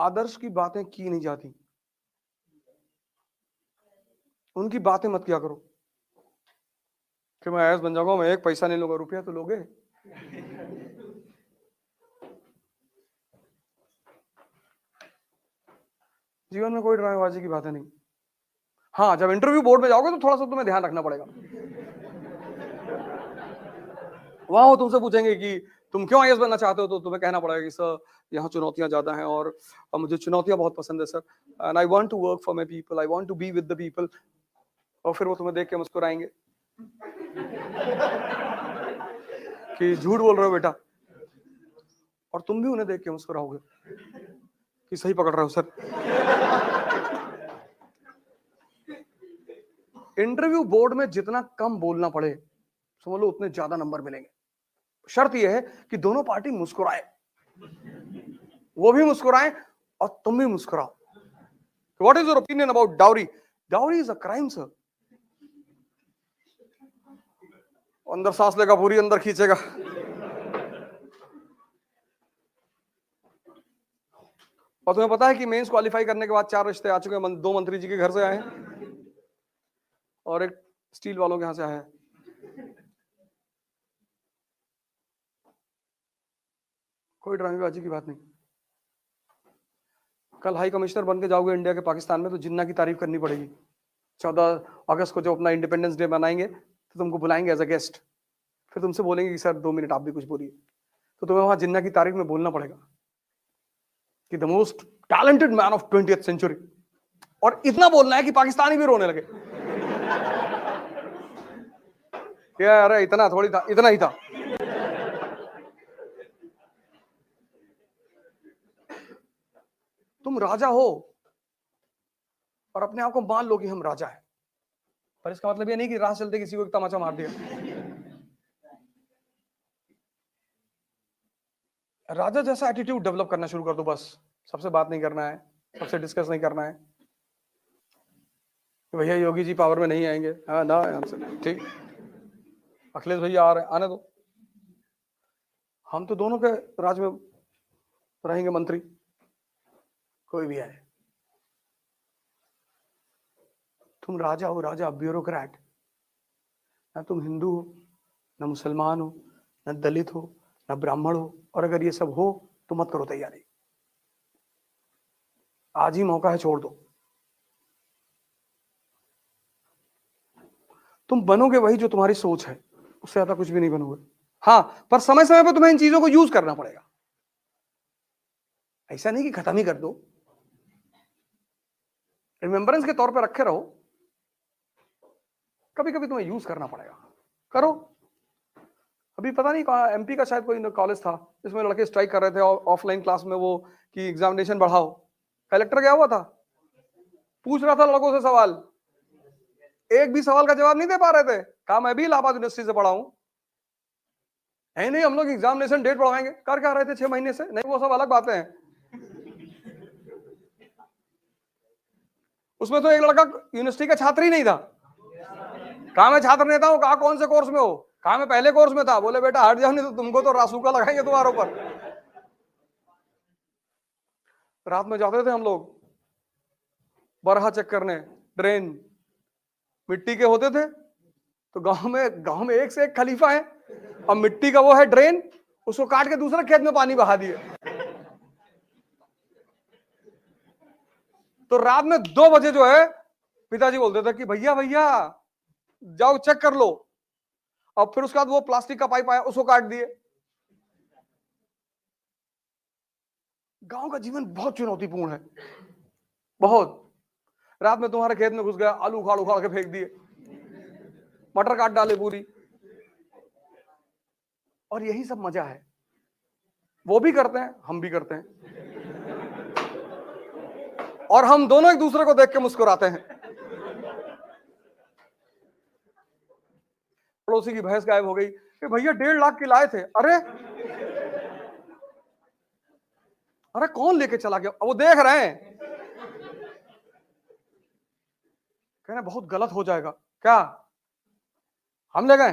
आदर्श की बातें की नहीं जाती, उनकी बातें मत किया करो कि मैं आईएएस बन जाऊंगा, मैं एक पैसा नहीं लूंगा। रुपया तो लोगे। जीवन में कोई ड्रामेबाजी की बातें नहीं। हाँ, जब इंटरव्यू बोर्ड में जाओगे तो थोड़ा सा तुम्हें ध्यान रखना पड़ेगा। वहां वो तुमसे पूछेंगे कि तुम क्यों आईएएस बनना चाहते हो, तो तुम्हें कहना पड़ेगा कि सर यहाँ चुनौतियां ज्यादा हैं और मुझे चुनौतियां बहुत पसंद है sir, and I want to work for my people, I want to be with the people. और फिर वो तुम्हें देख के मुस्कुराएंगे कि झूठ बोल रहे हो बेटा, और तुम भी उन्हें देख के मुस्कुराओगे कि सही पकड़ रहे हो सर। इंटरव्यू बोर्ड में जितना कम बोलना पड़े, समझ लो उतने ज्यादा नंबर मिलेंगे। शर्त यह है कि दोनों पार्टी मुस्कुराए, वो भी मुस्कुराए और तुम भी मुस्कुराओ। What is your opinion about dowry? Dowry is a crime sir. अंदर सांस लेगा, पूरी अंदर खींचेगा। और तुम्हें पता है कि मेंस क्वालिफाई करने के बाद 4 रिश्ते आ चुके हैं। 2 मंत्री जी के घर से आए हैं और एक स्टील वालों के यहां से आया है। कोई ड्रामेबाजी की बात नहीं। कल हाई कमिश्नर बन के जाओगे इंडिया के पाकिस्तान में, तो जिन्ना की तारीफ करनी पड़ेगी। 14 अगस्त को जब अपना इंडिपेंडेंस डे मनाएंगे तो तुमको बुलाएंगे एज अ गेस्ट, फिर तुमसे बोलेंगे कि सर 2 मिनट आप भी कुछ बोलिए, तो तुम्हें वहां जिन्ना की तारीफ में बोलना पड़ेगा कि the most talented man of 20th century, और इतना बोलना है कि पाकिस्तानी भी रोने लगे। क्या अरे इतना थोड़ी था, इतना ही था। तुम राजा हो और अपने आप को मान लो कि हम राजा हैं, पर इसका मतलब ये नहीं कि राह चलते किसी को एक तमाचा मार दिया। राजा जैसा एटीट्यूड डेवलप करना शुरू कर दो बस। सबसे बात नहीं करना है, सबसे डिस्कस नहीं करना है। भैया योगी जी पावर में नहीं आएंगे, हाँ ना ठीक, अखिलेश भैया आ रहे, आने दो, हम तो दोनों के राज में रहेंगे मंत्री, कोई भी आए। तुम राजा हो, राजा, ब्यूरोक्रेट। ना तुम हिंदू हो, ना मुसलमान हो, ना दलित हो, ना ब्राह्मण हो, और अगर ये सब हो तो मत करो तैयारी। आज ही मौका है, छोड़ दो। तुम बनोगे वही जो तुम्हारी सोच है, उससे ज्यादा कुछ भी नहीं बनोगे। हाँ, पर समय समय पर तुम्हें इन चीजों को यूज करना पड़ेगा। ऐसा नहीं कि खत्म ही कर दो, रिमेम्बरेंस के तौर पर रखे रहो। कभी कभी तुम्हें यूज करना पड़ेगा, करो। अभी पता नहीं कहाँ एमपी का शायद कोई कॉलेज था जिसमें लड़के स्ट्राइक कर रहे थे ऑफलाइन क्लास में, वो कि एग्जामिनेशन बढ़ाओ। कलेक्टर गया हुआ था, पूछ रहा था लड़कों से सवाल, एक भी सवाल का जवाब नहीं दे पा रहे थे। कहा मैं भी इलाहाबाद यूनिवर्सिटी से पढ़ा हूं, है नहीं हम लोग एग्जामिनेशन डेट बढ़वाएंगे। कर क्या रहे थे 6 महीने से? नहीं, वो सब अलग बातें हैं। उसमें तो एक लड़का यूनिवर्सिटी का छात्र ही नहीं था। कहा मैं छात्र नेता हूं। कहा कौन से कोर्स में हो? कहा मैं पहले कोर्स में था। बोले बेटा हट जाओ, नहीं तो तुमको तो रासुका लगाएंगे तुम्हारे ऊपर। रात में जाते थे हम लोग बरहा चेक करने, ड्रेन मिट्टी के होते थे, तो गांव में एक से एक खलीफा है, अब मिट्टी का वो है ड्रेन, उसको काट के दूसरे खेत में पानी बहा दिए। तो रात में 2 बजे जो है पिताजी बोलते थे कि भैया भैया जाओ चेक कर लो। अब फिर उसके बाद वो प्लास्टिक का पाइप आया, उसको काट दिए। गांव का जीवन बहुत चुनौतीपूर्ण है, बहुत। रात में तुम्हारे खेत में घुस गया, आलू उखाड़ उखाड़ के फेंक दिए, मटर काट डाले पूरी, और यही सब मजा है। वो भी करते हैं, हम भी करते हैं, और हम दोनों एक दूसरे को देख के मुस्कुराते हैं। पड़ोसी की भैंस गायब हो गई, भैया 1.5 लाख की लाए थे। अरे अरे कौन लेके चला गया? वो देख रहे हैं, कह रहे बहुत गलत हो जाएगा। क्या हम ले गए?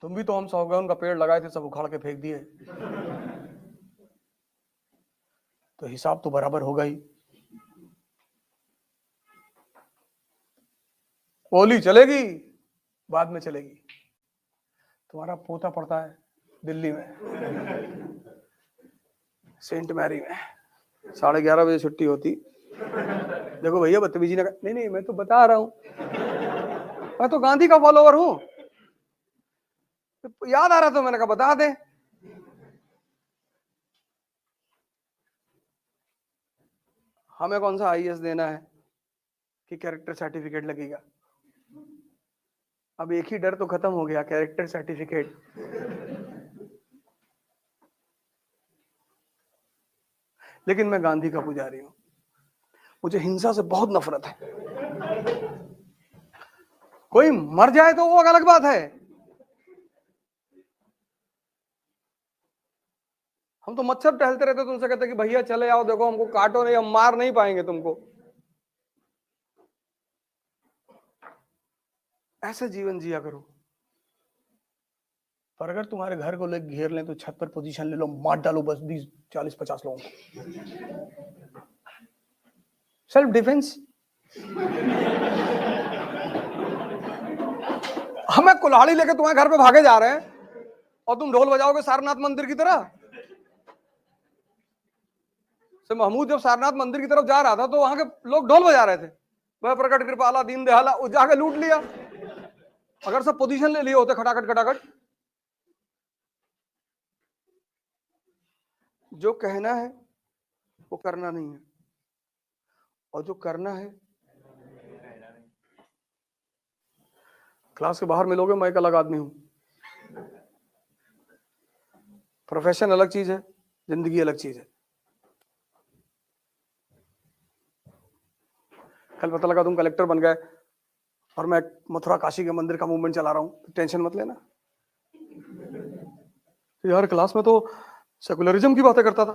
तुम भी तो हम सौगन का पेड़ लगाए थे, सब उखाड़ के फेंक दिए, तो हिसाब तो बराबर होगा ही। बोली चलेगी, बाद में चलेगी। तुम्हारा पोता पड़ता है दिल्ली में, सेंट मैरी में, 11:30 बजे छुट्टी होती। देखो भैया बदतमीजी ना नहीं नहीं, मैं तो बता रहा हूं, मैं तो गांधी का फॉलोवर हूं, याद आ रहा तो मैंने कहा बता दे। हमें कौन सा आईएएस देना है कि कैरेक्टर सर्टिफिकेट लगेगा? अब एक ही डर तो खत्म हो गया, कैरेक्टर सर्टिफिकेट। लेकिन मैं गांधी का पुजारी हूं, मुझे हिंसा से बहुत नफरत है। कोई मर जाए तो वो अलग बात है, हम तो मच्छर टहलते रहते, तुमसे कहते कि भैया चले आओ, देखो हमको काटो नहीं, हम मार नहीं पाएंगे तुमको। ऐसे जीवन जिया करो। पर अगर तुम्हारे घर को लोग घेर लें तो छत पर पोजीशन ले लो, मार डालो बस 20 40 50 लोगों को। Self defence. हमें कुल्हाड़ी लेके तुम्हारे घर पे भागे जा रहे हैं और तुम ढोल बजाओगे सारनाथ मंदिर की तरह। से महमूद जब सारनाथ मंदिर की तरफ जा रहा था तो वहां के लोग ढोल बजा रहे थे, वह प्रकट कृपाला दीन दयाला, जाके लूट लिया। अगर सब पोजीशन ले लिए होते खटाखट खटाखट। जो कहना है वो करना नहीं है, और जो करना है, क्लास के बाहर मिलोगे मैं एक अलग आदमी हूं। प्रोफेशन अलग चीज है, जिंदगी अलग चीज है। कल पता लगा तुम कलेक्टर बन गए और मैं मथुरा काशी के मंदिर का मूवमेंट चला रहा हूं, तो टेंशन मत लेना। तो यार क्लास में तो सेकुलरिज्म की बातें करता था,